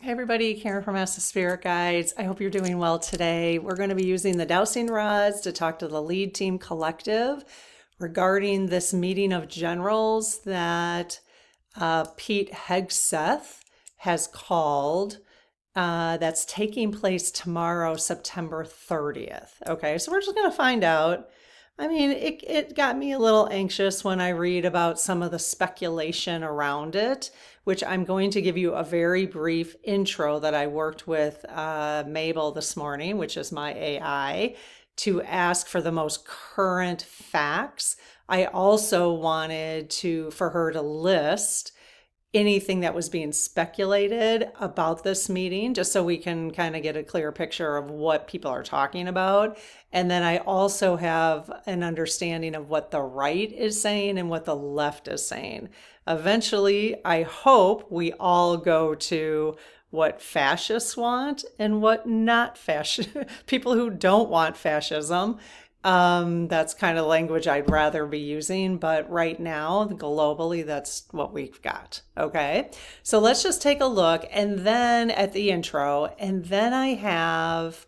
Hey everybody, Karen from Ask the Spirit Guides. I hope you're doing well today. We're going to be using the dowsing rods to talk to the lead team collective regarding this meeting of generals that Pete Hegseth has called. That's taking place tomorrow, September 30th. Okay, so we're just going to find out. I mean, it got me a little anxious when I read about some of the speculation around it, which I'm going to give you a very brief intro that I worked with Mabel this morning, which is my AI, to ask for the most current facts. I also wanted for her to list anything that was being speculated about this meeting, just so we can kind of get a clear picture of what people are talking about. And then I also have an understanding of what the right is saying and what the left is saying. Eventually, I hope we all go to what fascists want and what not fascist people who don't want fascism. That's kind of language I'd rather be using, but right now, globally, that's what we've got. Okay, so let's just take a look, and then at the intro, and then I have,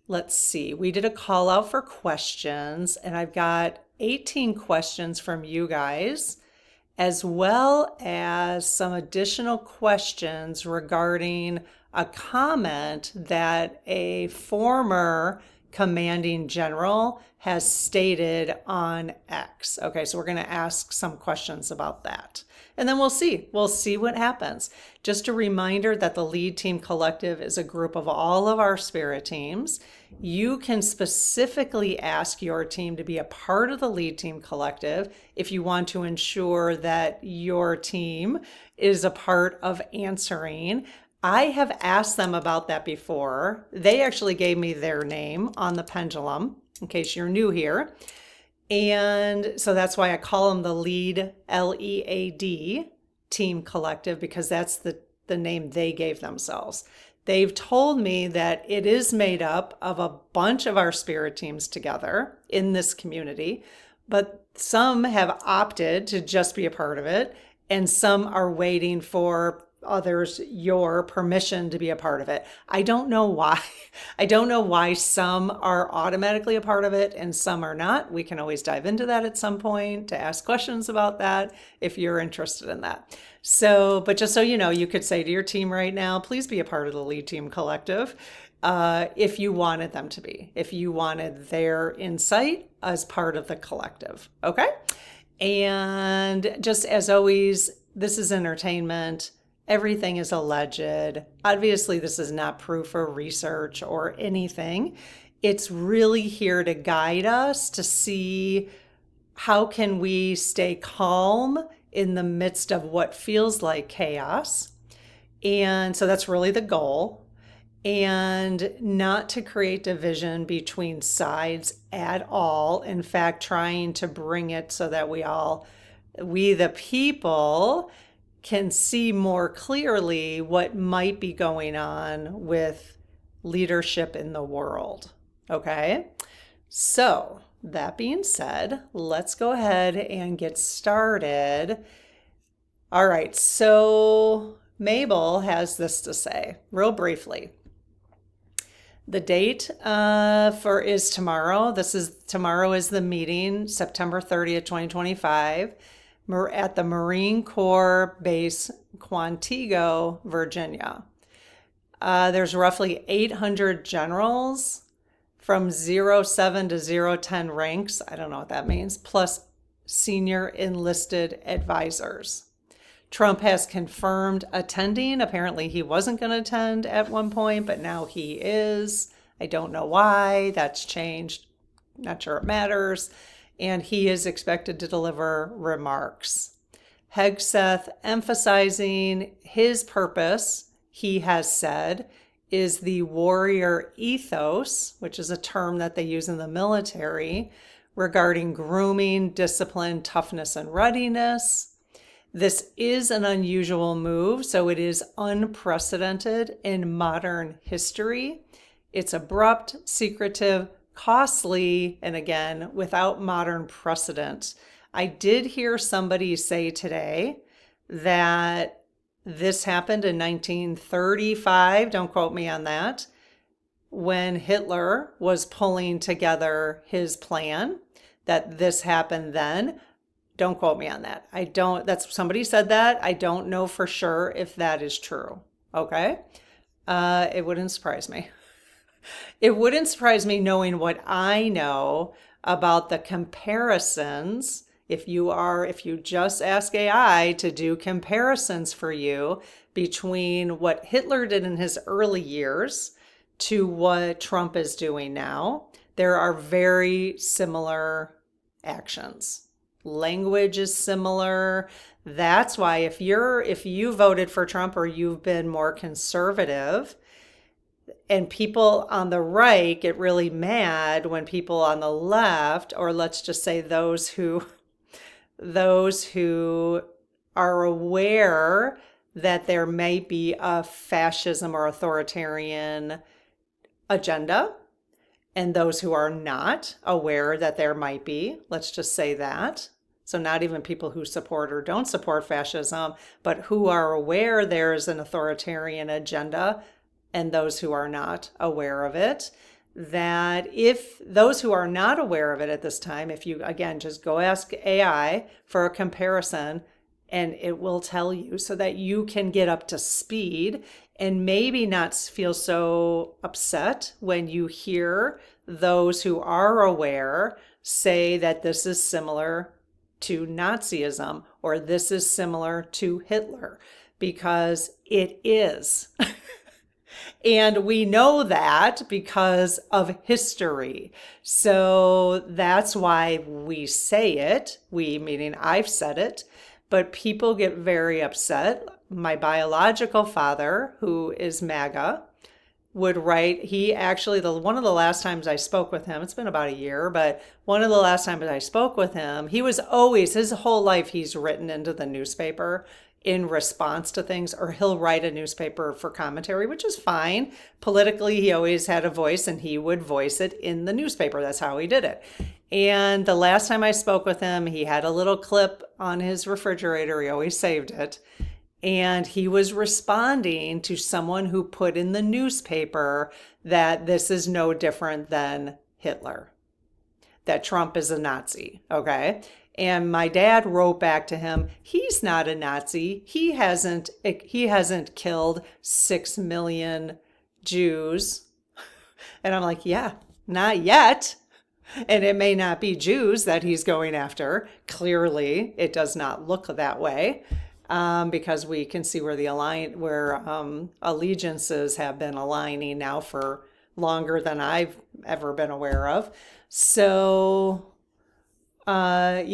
let's see, we did a call out for questions, and I've got 18 questions from you guys, as well as some additional questions regarding a comment that a former commanding general has stated on X. Okay, so we're going to ask some questions about that. And then we'll see. We'll see what happens. Just a reminder that the Lead Team Collective is a group of all of our spirit teams. You can specifically ask your team to be a part of the Lead Team Collective if you want to ensure that your team is a part of answering. I have asked them about that before. They actually gave me their name on the pendulum, in case you're new here. And so that's why I call them the Lead, L-E-A-D, Team Collective, because that's the name they gave themselves. They've told me that it is made up of a bunch of our spirit teams together in this community, but some have opted to just be a part of it, and some are waiting for others your permission to be a part of it. I don't know why. I don't know why some are automatically a part of it and some are not. We can always dive into that at some point to ask questions about that if you're interested in that. So, but just so you know, you could say to your team right now, please be a part of the Lead Team Collective if you wanted them to be, if you wanted their insight as part of the collective. Okay. And just as always, this is entertainment. Everything is alleged. Obviously, this is not proof or research or anything. It's really here to guide us to see how can we stay calm in the midst of what feels like chaos. And so that's really the goal. And not to create division between sides at all. In fact, trying to bring it so that we the people, can see more clearly what might be going on with leadership in the world. Okay, so that being said, let's go ahead and get started. All right, so Mabel has this to say real briefly. The date is tomorrow. Tomorrow is the meeting, September 30th, 2025. At the Marine Corps Base Quantico, Virginia. There's roughly 800 generals from 07 to 010 ranks. I don't know what that means, plus senior enlisted advisors. Trump has confirmed attending. Apparently he wasn't going to attend at one point, but now he is. I don't know why. That's changed. Not sure it matters. And he is expected to deliver remarks. Hegseth, emphasizing his purpose, he has said, is the warrior ethos, which is a term that they use in the military, regarding grooming, discipline, toughness, and readiness. This is an unusual move, so it is unprecedented in modern history. It's abrupt, secretive, costly, and again, without modern precedent. I did hear somebody say today that This happened in 1935, don't quote me on that, when Hitler was pulling together his plan, that this happened then. Don't quote me on that. I don't, that's somebody said that. I don't know for sure if that is true. Okay. It wouldn't surprise me. It wouldn't surprise me knowing what I know about the comparisons. If you just ask AI to do comparisons for you between what Hitler did in his early years to what Trump is doing now, there are very similar actions. Language is similar. That's why if you voted for Trump or you've been more conservative, and people on the right get really mad when people on the left, or let's just say those who are aware that there may be a fascism or authoritarian agenda, and those who are not aware that there might be, let's just say that. So not even people who support or don't support fascism, but who are aware there is an authoritarian agenda, and those who are not aware of it. That if those who are not aware of it at this time, if you, again, just go ask AI for a comparison, and it will tell you so that you can get up to speed and maybe not feel so upset when you hear those who are aware say that this is similar to Nazism or this is similar to Hitler, because it is. And we know that because of history. So that's why we say it, we meaning I've said it, but people get very upset. My biological father, who is MAGA, would write, he actually, one of the last times I spoke with him, it's been about a year, but one of the last times I spoke with him, he was always, his whole life, he's written into the newspaper in response to things, or he'll write a newspaper for commentary, which is fine. Politically, he always had a voice and he would voice it in the newspaper. That's how he did it. And the last time I spoke with him, he had a little clip on his refrigerator. He always saved it. And he was responding to someone who put in the newspaper that this is no different than Hitler, that Trump is a Nazi, okay? And my dad wrote back to him, he's not a Nazi. He hasn't killed 6 million Jews. And I'm like, yeah, not yet. And it may not be Jews that he's going after. Clearly, it does not look that way, because we can see where allegiances have been aligning now for longer than I've ever been aware of. So that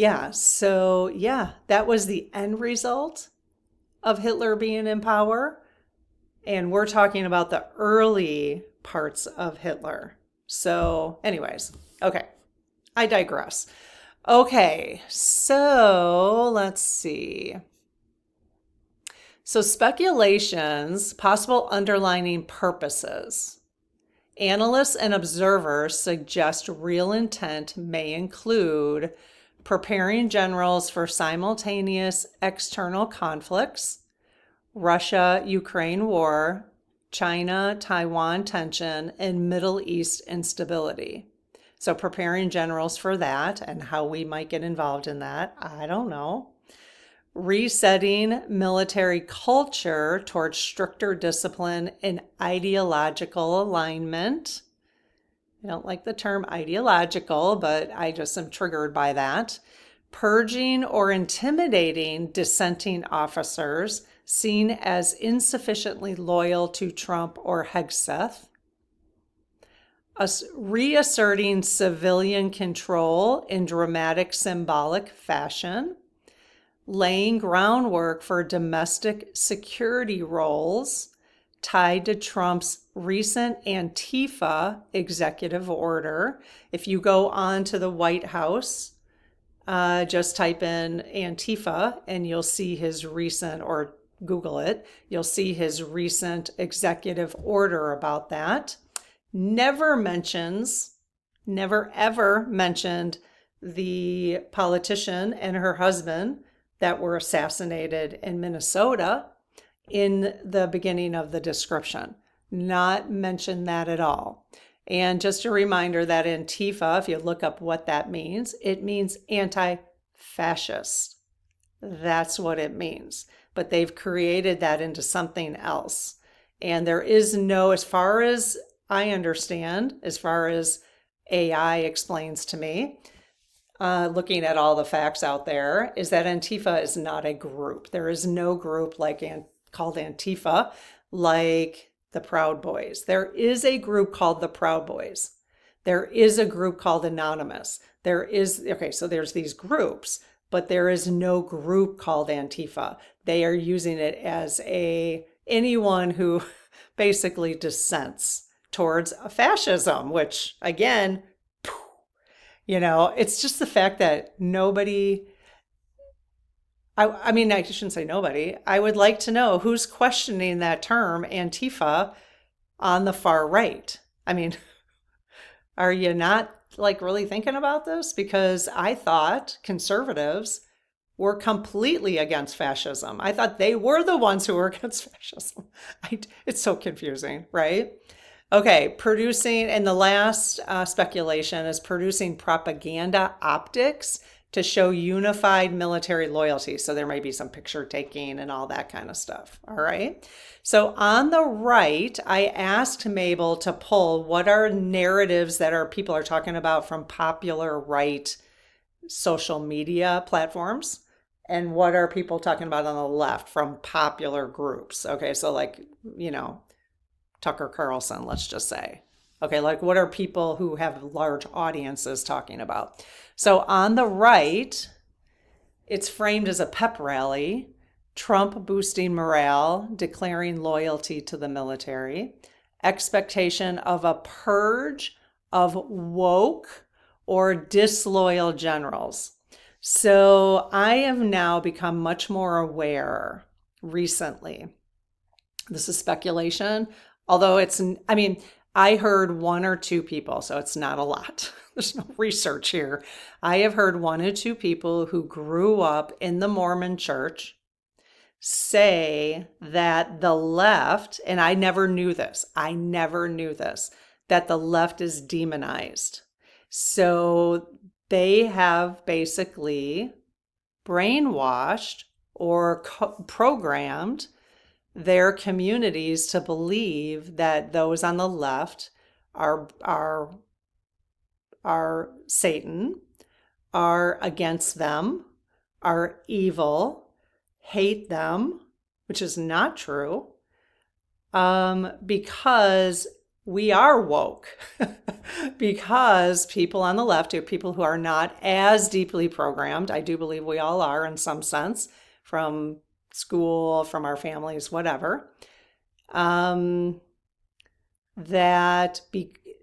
was the end result of Hitler being in power. And we're talking about the early parts of Hitler. So anyways, okay, I digress. Okay, so let's see. So speculations, possible underlying purposes. Analysts and observers suggest real intent may include preparing generals for simultaneous external conflicts, Russia-Ukraine war, China-Taiwan tension, and Middle East instability. So preparing generals for that and how we might get involved in that, I don't know. Resetting military culture towards stricter discipline and ideological alignment. I don't like the term ideological, but I just am triggered by that. Purging or intimidating dissenting officers seen as insufficiently loyal to Trump or Hegseth. Reasserting civilian control in dramatic symbolic fashion. Laying groundwork for domestic security roles tied to Trump's recent Antifa executive order. If you go on to the White House, just type in Antifa and you'll see his recent, or Google it, you'll see his recent executive order about that. Never ever mentioned the politician and her husband that were assassinated in Minnesota, in the beginning of the description. Not mention that at all. And just a reminder that Antifa, if you look up what that means, it means anti-fascist. That's what it means. But they've created that into something else. And there is no, as far as I understand, as far as AI explains to me, looking at all the facts out there, is that Antifa is not a group. There is no group called Antifa like the Proud Boys. There is a group called the Proud Boys. There is a group called Anonymous. So there's these groups, but there is no group called Antifa. They are using it as anyone who basically dissents towards fascism, which again, it's just the fact that nobody, I mean, I shouldn't say nobody. I would like to know who's questioning that term Antifa on the far right. I mean, are you not really thinking about this? Because I thought conservatives were completely against fascism. I thought they were the ones who were against fascism. It's so confusing, right? Okay, and the last speculation is producing propaganda optics to show unified military loyalty. So there may be some picture taking and all that kind of stuff. All right. So on the right, I asked Mabel to pull what are narratives that people are talking about from popular right social media platforms, and what are people talking about on the left from popular groups. Okay, so Tucker Carlson, let's just say. Okay, what are people who have large audiences talking about? So on the right, it's framed as a pep rally, Trump boosting morale, declaring loyalty to the military, expectation of a purge of woke or disloyal generals. So I have now become much more aware recently. This is speculation, although I heard one or two people, so it's not a lot. There's no research here. I have heard one or two people who grew up in the Mormon church say that the left, and I never knew this, that the left is demonized. So they have basically brainwashed or programmed their communities to believe that those on the left are Satan, are against them, are evil, hate them, which is not true, because we are woke. Because people on the left are people who are not as deeply programmed. I do believe we all are in some sense, from school, from our families, whatever,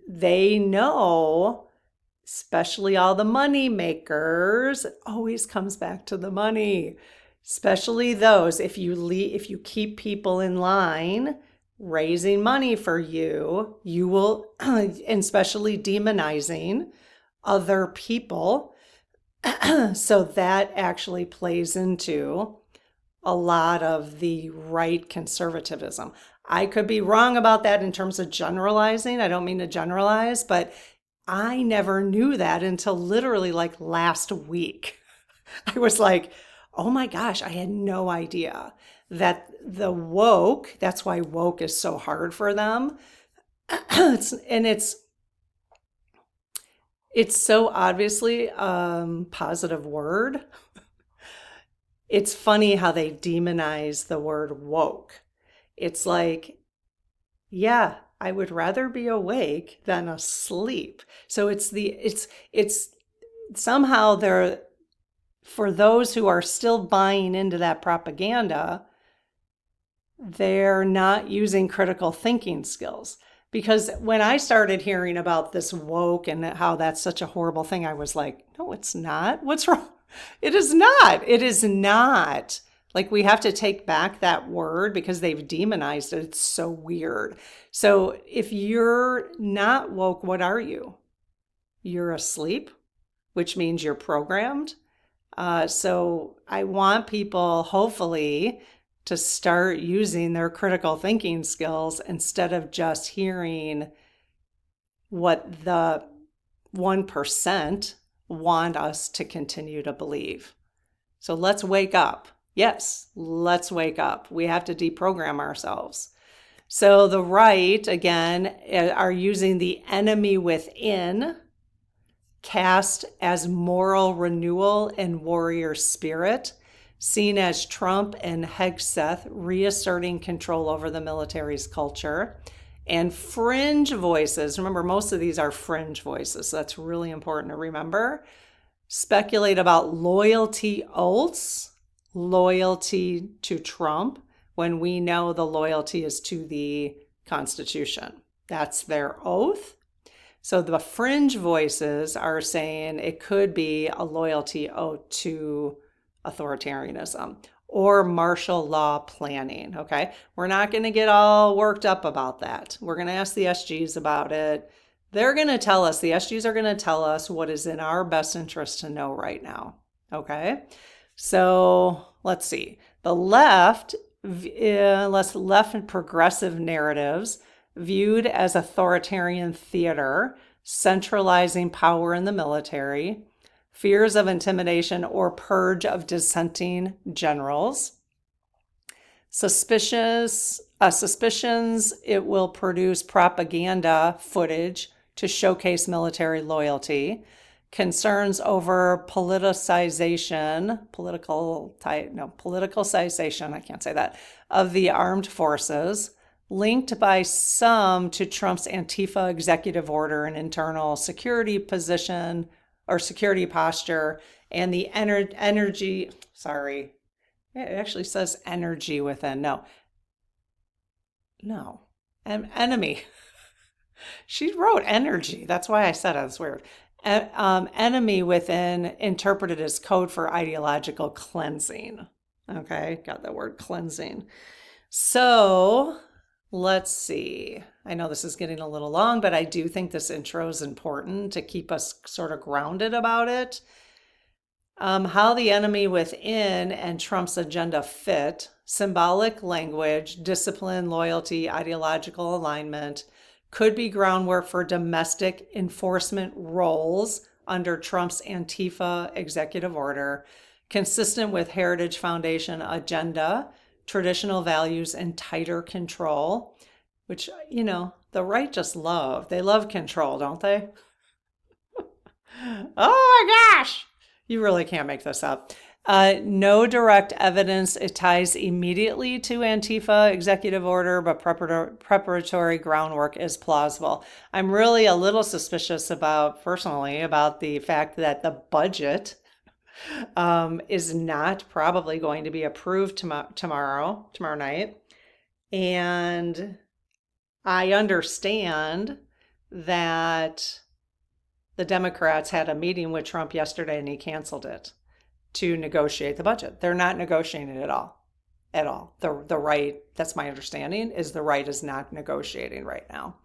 they know, especially all the money makers, it always comes back to the money, especially those, if you keep people in line raising money for you, you will, and especially demonizing other people. So that actually plays into a lot of the right conservatism. I could be wrong about that in terms of generalizing. I don't mean to generalize, but I never knew that until literally last week. I was like, oh my gosh, I had no idea that the woke, that's why woke is so hard for them. It's so obviously a positive word. It's funny how they demonize the word woke. It's yeah, I would rather be awake than asleep. So it's somehow for those who are still buying into that propaganda, they're not using critical thinking skills. Because when I started hearing about this woke and how that's such a horrible thing, I was like, no, it's not. What's wrong? It is not. It is not. We have to take back that word because they've demonized it. It's so weird. So if you're not woke, what are you? You're asleep, which means you're programmed. So I want people, hopefully, to start using their critical thinking skills instead of just hearing what the 1% want us to continue to believe. So let's wake up. Yes, let's wake up. We have to deprogram ourselves. So the right, again, are using the enemy within, cast as moral renewal and warrior spirit, seen as Trump and Hegseth reasserting control over the military's culture. And fringe voices, remember, most of these are fringe voices, so that's really important to remember, speculate about loyalty oaths, loyalty to Trump, when we know the loyalty is to the Constitution. That's their oath. So the fringe voices are saying it could be a loyalty oath to authoritarianism or martial law planning, okay? We're not going to get all worked up about that. We're going to ask the SGs about it. They're going to tell us, the SGs are going to tell us what is in our best interest to know right now, okay? So let's see. The left and progressive narratives viewed as authoritarian theater, centralizing power in the military, fears of intimidation or purge of dissenting generals, suspicions it will produce propaganda footage to showcase military loyalty, concerns over politicization, I can't say that, of the armed forces, linked by some to Trump's Antifa executive order and internal security position or security posture, and the energy, sorry, it actually says energy within, enemy. She wrote energy, that's why I said it, it's weird. Enemy within interpreted as code for ideological cleansing. Okay, got that word cleansing. So let's see. I know this is getting a little long, but I do think this intro is important to keep us sort of grounded about it. How the enemy within and Trump's agenda fit, symbolic language, discipline, loyalty, ideological alignment, could be groundwork for domestic enforcement roles under Trump's Antifa executive order, consistent with Heritage Foundation agenda, traditional values, and tighter control, which, the right just love. They love control, don't they? Oh my gosh! You really can't make this up. No direct evidence it ties immediately to Antifa executive order, but preparatory groundwork is plausible. I'm really a little suspicious personally about the fact that the budget is not probably going to be approved tomorrow night. And I understand that the Democrats had a meeting with Trump yesterday and he canceled it to negotiate the budget. They're not negotiating it at all. The right, that's my understanding, is the right is not negotiating right now.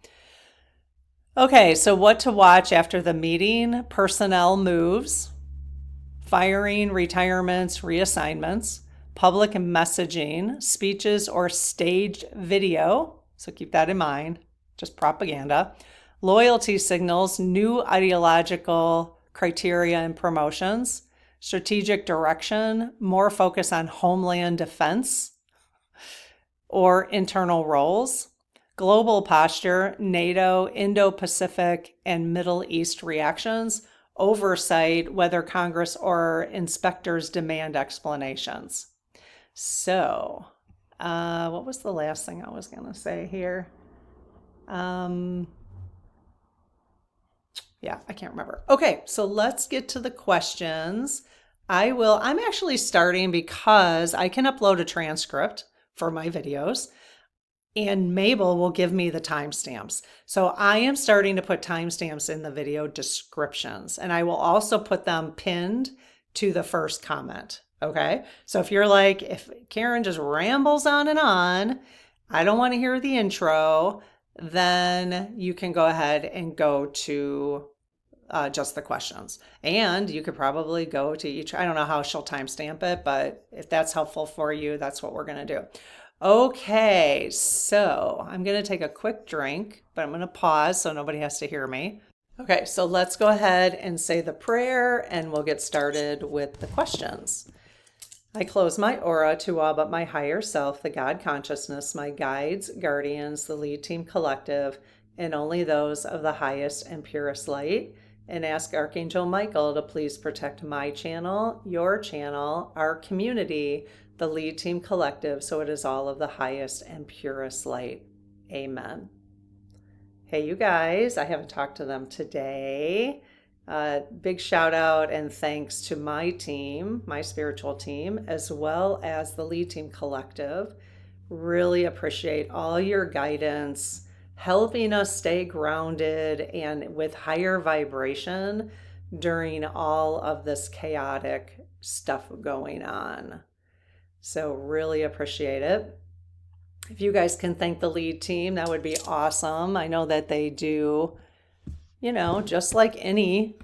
Okay, so what to watch after the meeting? Personnel moves, firing, retirements, reassignments, public messaging, speeches or staged video. So keep that in mind, just propaganda. Loyalty signals, new ideological criteria and promotions, strategic direction, more focus on homeland defense or internal roles, global posture, NATO, Indo-Pacific, and Middle East reactions, oversight, whether Congress or inspectors demand explanations. So, what was the last thing I was going to say here? Yeah, I can't remember. Okay, so let's get to the questions. I'm actually starting because I can upload a transcript for my videos and Mabel will give me the timestamps. So I am starting to put timestamps in the video descriptions and I will also put them pinned to the first comment. Okay, so if you're like, if Karen just rambles on and on, I don't want to hear the intro, then you can go ahead and go to just the questions. And you could probably go to each, I don't know how she'll timestamp it, but if that's helpful for you, that's what we're going to do. Okay, so I'm going to take a quick drink, but I'm going to pause so nobody has to hear me. Okay, so let's go ahead and say the prayer and we'll get started with the questions. I close my aura to all but my higher self, the God consciousness, my guides, guardians, the lead team collective, and only those of the highest and purest light, and ask Archangel Michael to please protect my channel, your channel, our community, the lead team collective, so it is all of the highest and purest light. Amen. Hey, you guys, I haven't talked to them today. Big shout out and thanks to my team, my spiritual team, as well as the lead team collective. Really appreciate all your guidance, helping us stay grounded and with higher vibration during all of this chaotic stuff going on. So really appreciate it. If you guys can thank the lead team, that would be awesome. I know that they do, just like any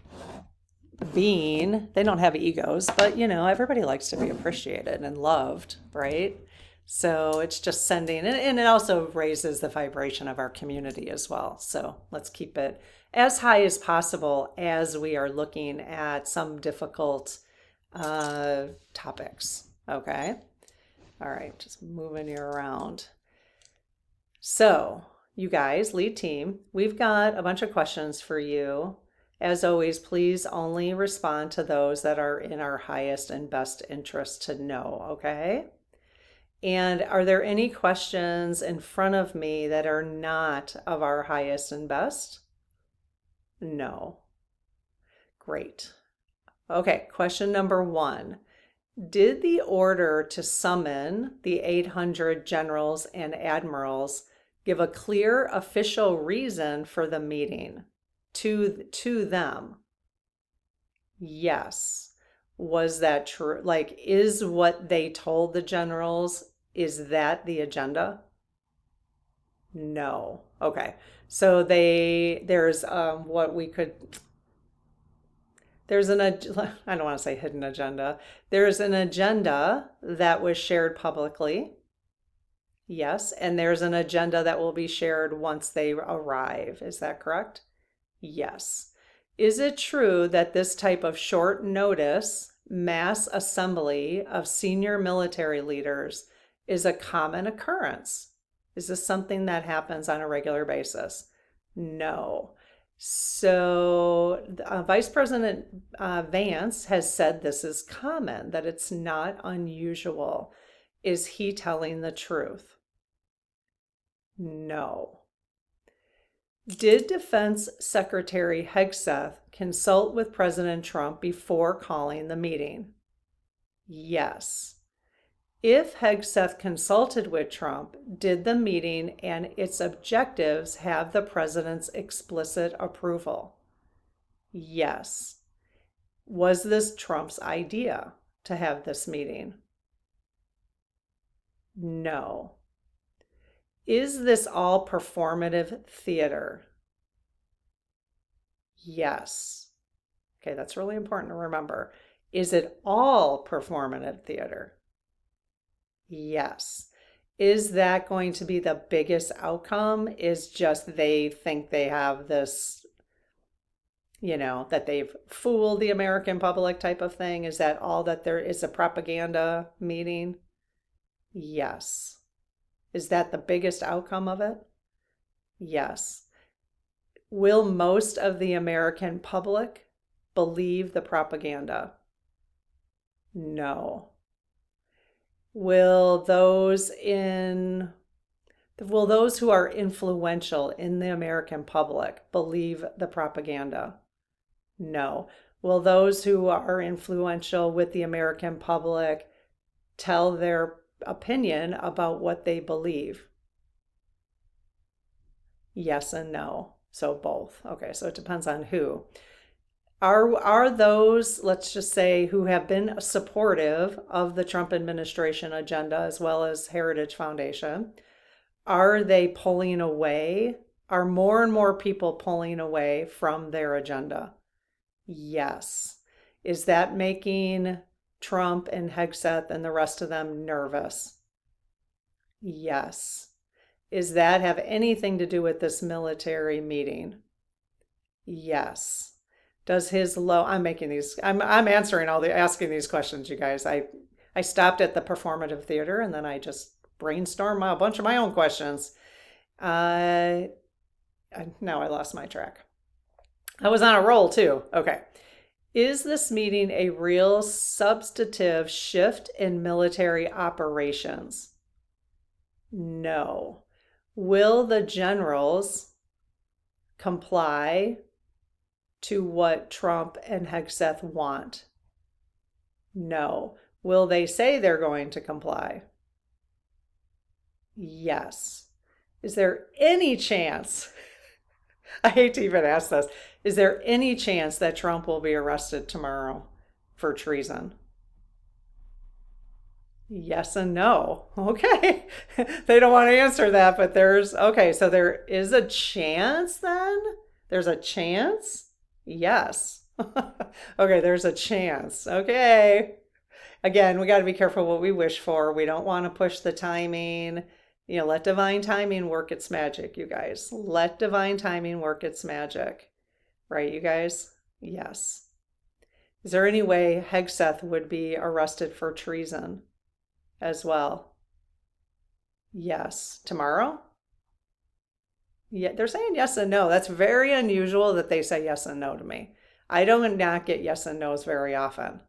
being, they don't have egos, but everybody likes to be appreciated and loved, right? So it's just sending, and it also raises the vibration of our community as well. So let's keep it as high as possible as we are looking at some difficult topics. Okay. All right. Just moving you around. So you guys, lead team, we've got a bunch of questions for you. As always, please only respond to those that are in our highest and best interest to know, okay? And are there any questions in front of me that are not of our highest and best? No. Great. Okay, question number 1. Did the order to summon the 800 generals and admirals give a clear official reason for the meeting to them? Yes. Was that true? Like, is what they told the generals, is that the agenda? No. Okay. So there's what we could, I don't want to say hidden agenda. There's an agenda that was shared publicly. Yes. And there's an agenda that will be shared once they arrive. Is that correct? Yes. Is it true that this type of short notice mass assembly of senior military leaders is a common occurrence? Is this something that happens on a regular basis? No. So Vice President Vance has said this is common, that it's not unusual. Is he telling the truth? No. Did Defense Secretary Hegseth consult with President Trump before calling the meeting? Yes. If Hegseth consulted with Trump, did the meeting and its objectives have the president's explicit approval? Yes. Was this Trump's idea to have this meeting? No. Is this all performative theater? Yes. Okay, that's really important to remember. Is it all performative theater? Yes. Is that going to be the biggest outcome? Is just they think they have this, that they've fooled the American public type of thing? Is that all that there is, a propaganda meeting? Yes. Is that the biggest outcome of it? Yes. Will most of the American public believe the propaganda? No. Will those who are influential in the American public believe the propaganda? No. Will those who are influential with the American public tell their opinion about what they believe? Yes and no. So both. Okay, so it depends on who. Are those, let's just say, who have been supportive of the Trump administration agenda as well as Heritage Foundation, are they pulling away? Are more and more people pulling away from their agenda? Yes. Is that making Trump and Hegseth and the rest of them nervous? Yes. Is that have anything to do with this military meeting? Yes. Does his low, I'm making these, I'm answering asking these questions, you guys. I stopped at the performative theater and then I just brainstormed a bunch of my own questions. Now I lost my track. I was on a roll too. Okay. Is this meeting a real substantive shift in military operations? No. Will the generals comply to what Trump and Hegseth want? No. Will they say they're going to comply? Yes. Is there any chance? I hate to even ask this. Is there any chance that Trump will be arrested tomorrow for treason? Yes and no. Okay. They don't want to answer that, but okay, so there is a chance then? There's a chance? Yes. Okay, there's a chance. Okay. Again, we got to be careful what we wish for. We don't want to push the timing. Let divine timing work its magic, you guys. Let divine timing work its magic. Right, you guys? Yes. Is there any way Hegseth would be arrested for treason as well? Yes. Tomorrow? Yeah, they're saying yes and no. That's very unusual that they say yes and no to me. I don't not get yes and no's very often.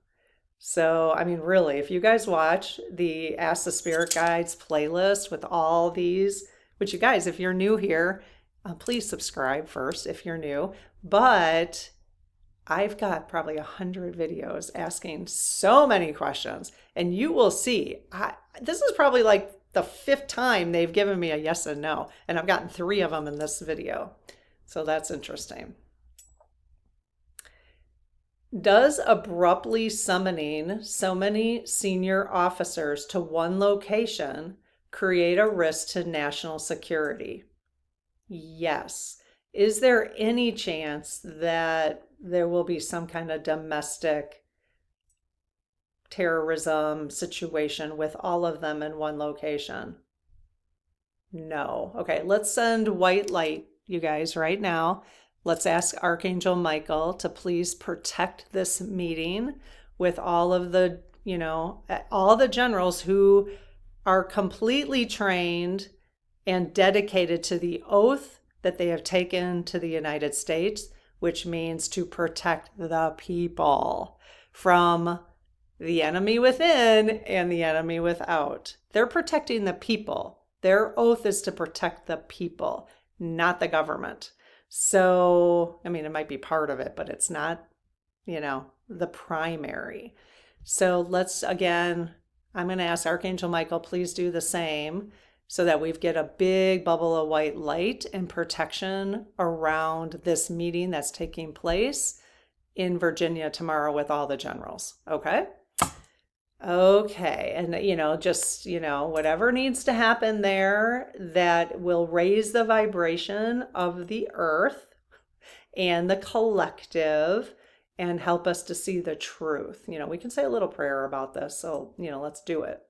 So, I mean, really, if you guys watch the Ask the Spirit Guides playlist with all these, which you guys, if you're new here, please subscribe first if you're new. But I've got probably 100 videos asking so many questions, and you will see, this is probably like the 5th time they've given me a yes and no, and I've gotten 3 of them in this video. So that's interesting. Does abruptly summoning so many senior officers to one location create a risk to national security? Yes. Is there any chance that there will be some kind of domestic terrorism situation with all of them in one location? No. Okay, let's send white light, you guys, right now. Let's ask Archangel Michael to please protect this meeting with all of the, all the generals who are completely trained and dedicated to the oath that they have taken to the United States, which means to protect the people from the enemy within and the enemy without. They're protecting the people. Their oath is to protect the people, not the government. So, I mean, it might be part of it, but it's not, the primary. So again, I'm going to ask Archangel Michael, please do the same so that we get a big bubble of white light and protection around this meeting that's taking place in Virginia tomorrow with all the generals. Okay? Okay. And, just, whatever needs to happen there that will raise the vibration of the earth and the collective and help us to see the truth. We can say a little prayer about this. So, let's do it.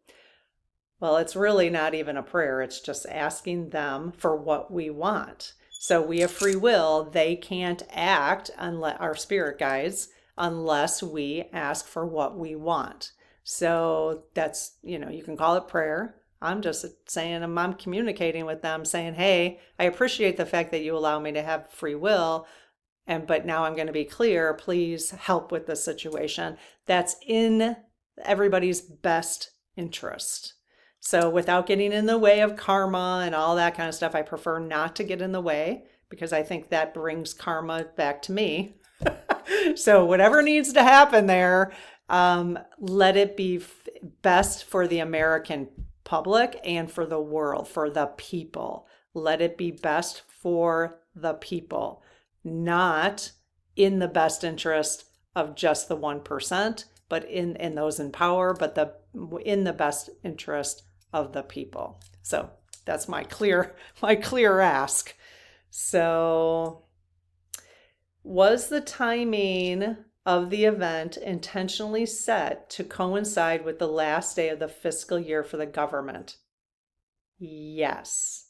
Well, it's really not even a prayer. It's just asking them for what we want. So we have free will. They can't act unless our spirit guides, unless we ask for what we want. So that's, you can call it prayer. I'm just saying, I'm communicating with them saying, hey, I appreciate the fact that you allow me to have free will. But now I'm going to be clear, please help with the situation. That's in everybody's best interest. So without getting in the way of karma and all that kind of stuff, I prefer not to get in the way because I think that brings karma back to me. So whatever needs to happen there, let it be best for the American public and for the world, for the people. Let it be best for the people, not in the best interest of just the 1%, but in those in power, but in the best interest of the people. So that's my clear ask. So Was the timing of the event intentionally set to coincide with the last day of the fiscal year for the government? Yes.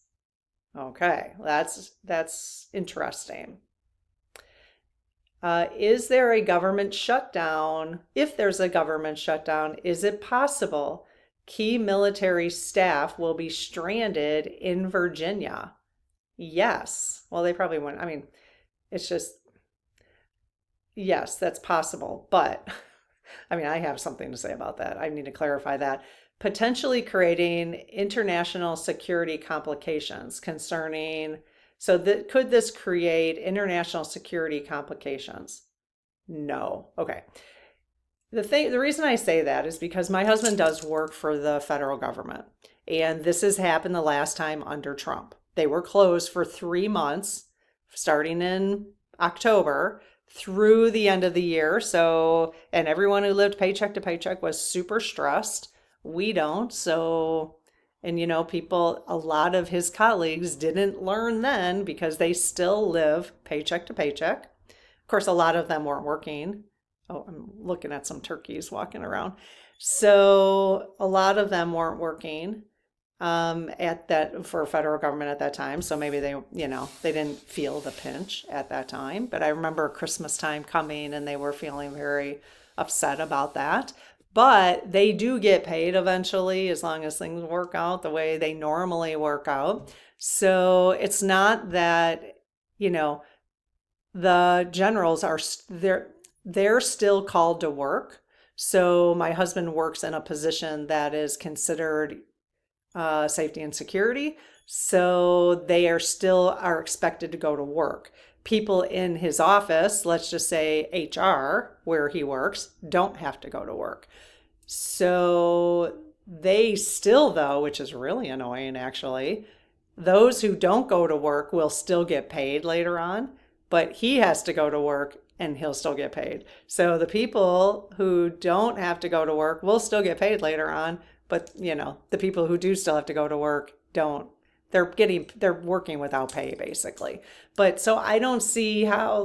Okay, that's interesting. Is there a government shutdown? If there's a government shutdown, is it possible key military staff will be stranded in Virginia? Yes. Well, they probably wouldn't. I mean, it's just, yes, that's possible. But I mean, I have something to say about that. I need to clarify that. Potentially creating international security complications concerning, so that could this create international security complications? No. Okay. The reason I say that is because my husband does work for the federal government, and this has happened the last time under Trump. They were closed for 3 months, starting in October through the end of the year. So, and everyone who lived paycheck to paycheck was super stressed. We don't. So, and people, a lot of his colleagues didn't learn then because they still live paycheck to paycheck. Of course, a lot of them weren't working. Oh, I'm looking at some turkeys walking around. So a lot of them weren't working at that for federal government at that time. So maybe they didn't feel the pinch at that time. But I remember Christmas time coming and they were feeling very upset about that. But they do get paid eventually as long as things work out the way they normally work out. So it's not that, the generals are they're still called to work. So my husband works in a position that is considered safety and security. So they are expected to go to work. People in his office, let's just say HR, where he works, don't have to go to work. So they still, though, which is really annoying actually, those who don't go to work will still get paid later on, but he has to go to work and he'll still get paid. So the people who don't have to go to work will still get paid later on, but the people who do still have to go to work don't. They're working without pay basically. But so I don't see how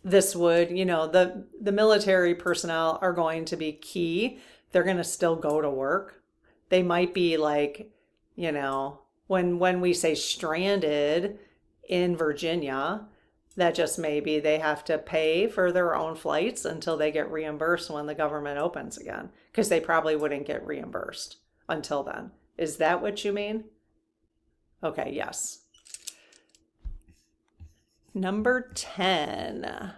this would, the military personnel are going to be key. They're going to still go to work. They might be when we say stranded in Virginia, that just maybe they have to pay for their own flights until they get reimbursed when the government opens again, because they probably wouldn't get reimbursed until then. Is that what you mean? Okay, yes. Number 10.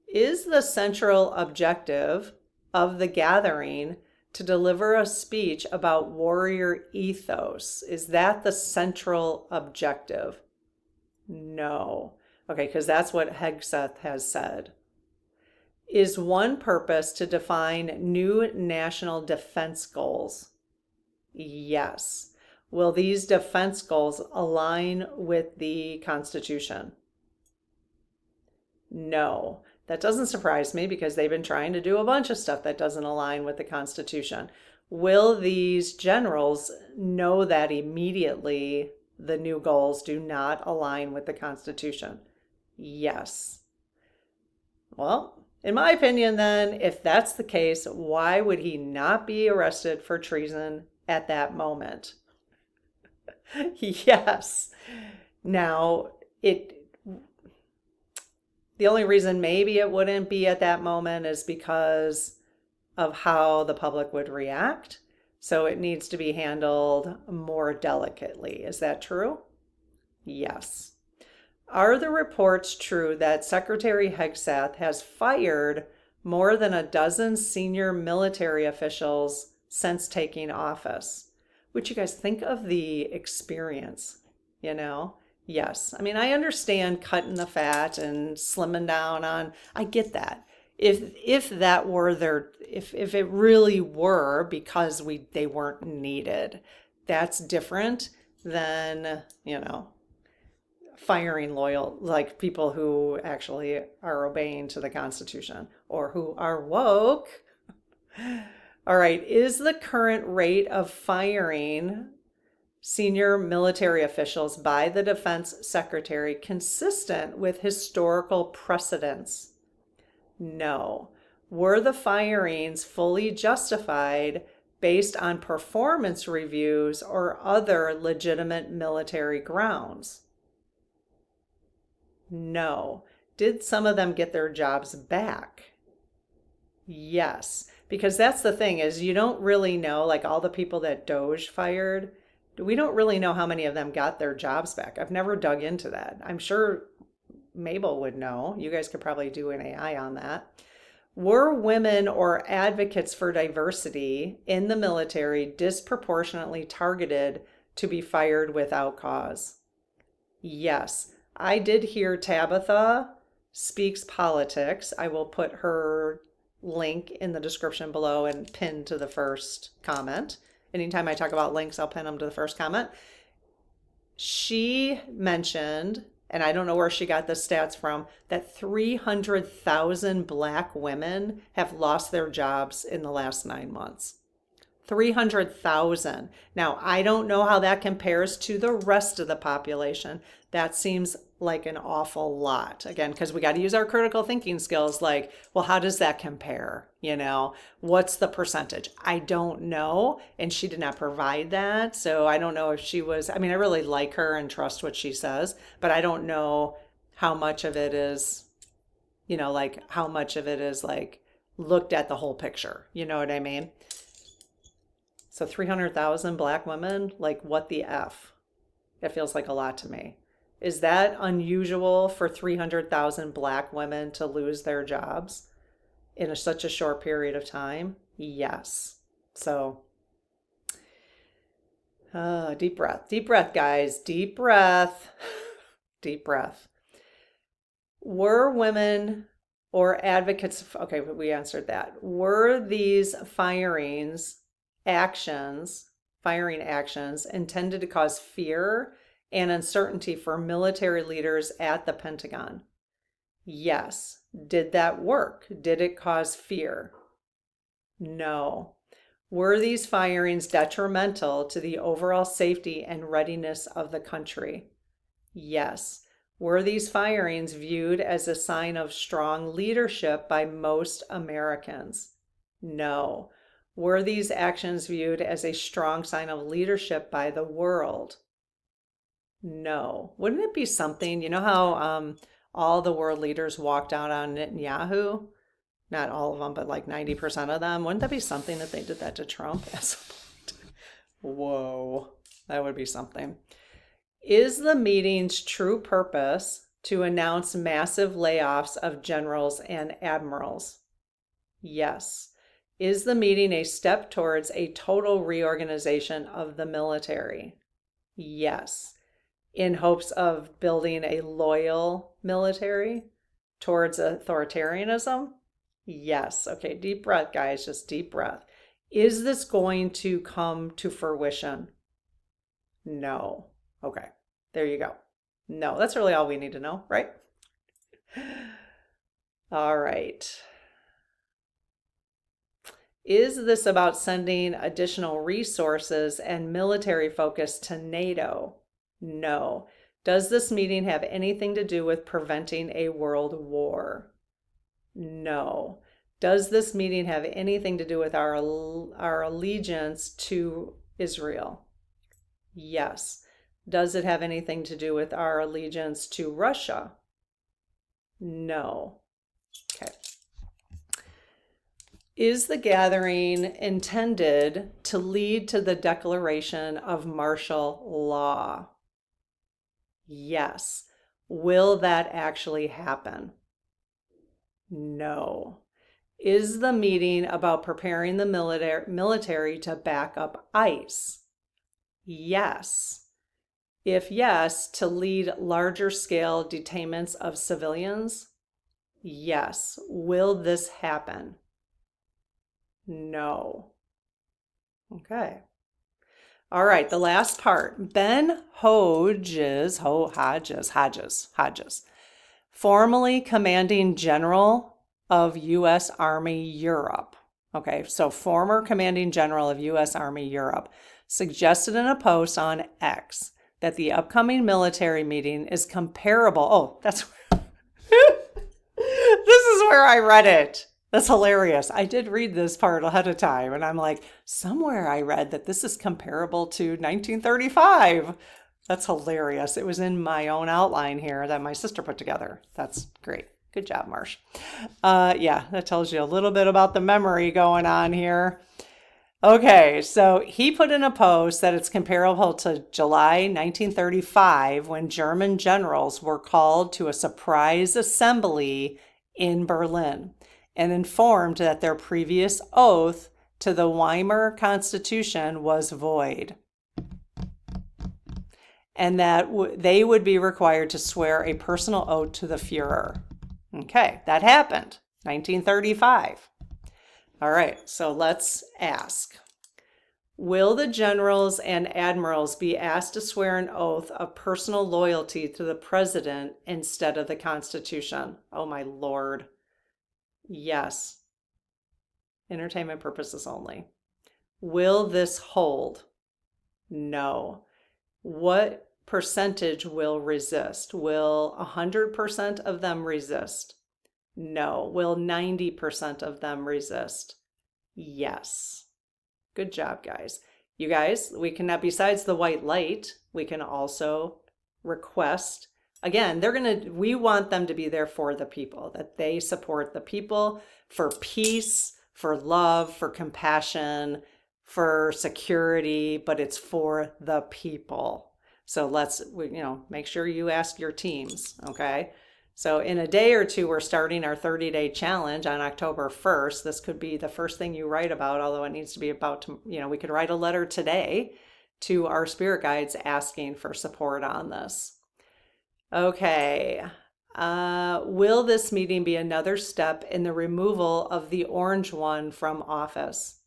Is the central objective of the gathering to deliver a speech about warrior ethos? Is that the central objective? No. Okay, because that's what Hegseth has said. Is one purpose to define new national defense goals? Yes. Will these defense goals align with the Constitution? No. That doesn't surprise me because they've been trying to do a bunch of stuff that doesn't align with the Constitution. Will these generals know that immediately the new goals do not align with the Constitution? Yes. Well, in my opinion, then, if that's the case, why would he not be arrested for treason at that moment? Yes. Now, the only reason maybe it wouldn't be at that moment is because of how the public would react. So it needs to be handled more delicately. Is that true? Yes. Are the reports true that Secretary Hegseth has fired more than a dozen senior military officials since taking office? Would you guys think of the experience, Yes. I mean, I understand cutting the fat and slimming down I get that. If that were if it really were because they weren't needed, that's different than, firing people who actually are obeying to the Constitution or who are woke. All right. Is the current rate of firing senior military officials by the Defense Secretary consistent with historical precedents? No. Were the firings fully justified based on performance reviews or other legitimate military grounds? No. Did some of them get their jobs back? Yes, because that's the thing is you don't really know, like all the people that Doge fired, we don't really know how many of them got their jobs back. I've never dug into that. I'm sure Mabel would know. You guys could probably do an AI on that. Were women or advocates for diversity in the military disproportionately targeted to be fired without cause? Yes, I did hear Tabitha Speaks Politics. I will put her link in the description below and pin to the first comment. Anytime I talk about links, I'll pin them to the first comment. She mentioned, and I don't know where she got the stats from, that 300,000 Black women have lost their jobs in the last 9 months. 300,000. Now, I don't know how that compares to the rest of the population. That seems like an awful lot. Again, because we got to use our critical thinking skills like, well, how does that compare? What's the percentage? I don't know. And she did not provide that. So I don't know if she was, I really like her and trust what she says, but I don't know how much of it is, how much of it is like looked at the whole picture. You know what I mean? So 300,000 Black women, like what the F? It feels like a lot to me. Is that unusual for 300,000 Black women to lose their jobs in such a short period of time? Yes. So, deep breath, guys, deep breath, deep breath. Were women or advocates, okay, we answered that. Were these firing actions intended to cause fear and uncertainty for military leaders at the Pentagon? Yes. Did that work? Did it cause fear? No. Were these firings detrimental to the overall safety and readiness of the country? Yes. Were these firings viewed as a sign of strong leadership by most Americans? No. Were these actions viewed as a strong sign of leadership by the world? No. Wouldn't it be something, you know how all the world leaders walked out on Netanyahu? Not all of them, but like 90% of them. Wouldn't that be something that they did that to Trump at some point? Whoa, that would be something. Is the meeting's true purpose to announce massive layoffs of generals and admirals? Yes. Is the meeting a step towards a total reorganization of the military? Yes. In hopes of building a loyal military towards authoritarianism? Yes. Okay, deep breath, guys, just deep breath. Is this going to come to fruition? No. Okay, there you go. No, that's really all we need to know, right? All right. Is this about sending additional resources and military focus to NATO? No. Does this meeting have anything to do with preventing a world war? No. Does this meeting have anything to do with our allegiance to Israel? Yes. Does it have anything to do with our allegiance to Russia? No. Okay. Is the gathering intended to lead to the declaration of martial law? Yes. Will that actually happen? No. Is the meeting about preparing the military to back up ICE? Yes. If yes, to lead larger scale detainments of civilians? Yes. Will this happen? No. Okay. All right, the last part. Ben Hodges, formerly commanding general of U.S. Army Europe. Okay, so former commanding general of U.S. Army Europe, suggested in a post on X that the upcoming military meeting is comparable. Oh, that's this is where I read it. That's hilarious. I did read this part ahead of time, and I'm like, somewhere I read that this is comparable to 1935. That's hilarious. It was in my own outline here that my sister put together. That's great. Good job, Marsh. Yeah, that tells you a little bit about the memory going on here. Okay, so he put in a post that it's comparable to July 1935 when German generals were called to a surprise assembly in Berlin and informed that their previous oath to the Weimar Constitution was void and that they would be required to swear a personal oath to the Fuhrer. Okay, that happened, 1935. All right, so let's ask. Will the generals and admirals be asked to swear an oath of personal loyalty to the president instead of the Constitution? Oh my Lord. Yes. Entertainment purposes only. Will this hold? No. What percentage will resist? Will 100% of them resist? No. Will 90% of them resist? Yes. Good job, guys. You guys, we can, besides the white light, we can also request. Again, we want them to be there for the people, that they support the people for peace, for love, for compassion, for security, but it's for the people. So let's, make sure you ask your teams, okay? So in a day or two, we're starting our 30-day challenge on October 1st. This could be the first thing you write about, although it needs to be about, we could write a letter today to our spirit guides asking for support on this. Okay. Will this meeting be another step in the removal of the orange one from office?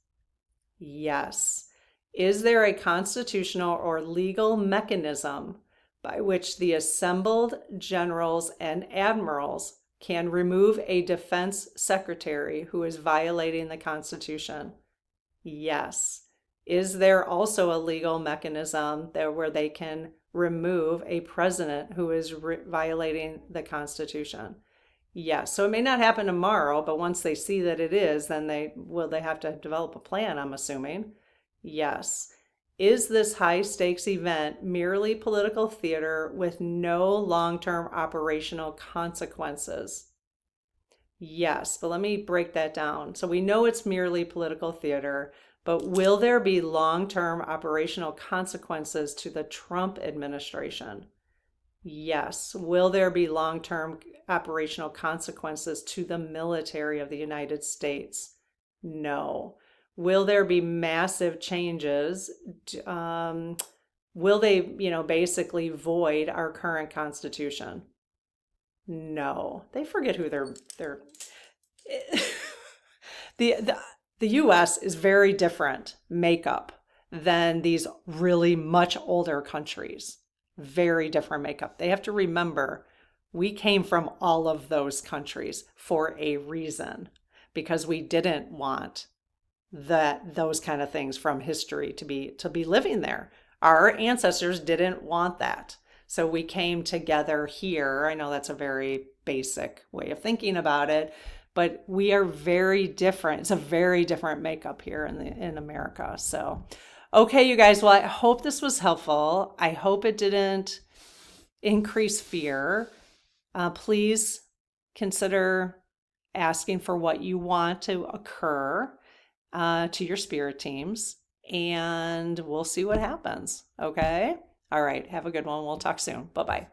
Yes. Is there a constitutional or legal mechanism by which the assembled generals and admirals can remove a defense secretary who is violating the Constitution? Yes. Is there also a legal mechanism where they can remove a president who is violating the Constitution? Yes. So it may not happen tomorrow, but once they see that it is, then they have to develop a plan, I'm assuming. Yes. Is this high-stakes event merely political theater with no long-term operational consequences? Yes, but let me break that down. So we know it's merely political theater, but will there be long-term operational consequences to the Trump administration? Yes. Will there be long-term operational consequences to the military of the United States? No. Will there be massive changes? Will they, basically void our current Constitution? No. They forget who they're the U.S. is very different makeup than these really much older countries. Very different makeup. They have to remember we came from all of those countries for a reason, because we didn't want those kind of things from history to be living there. Our ancestors didn't want that. So we came together here. I know that's a very basic way of thinking about it, but we are very different. It's a very different makeup here in America. So, okay, you guys, well, I hope this was helpful. I hope it didn't increase fear. Please consider asking for what you want to occur to your spirit teams, and we'll see what happens. Okay? All right. Have a good one. We'll talk soon. Bye-bye.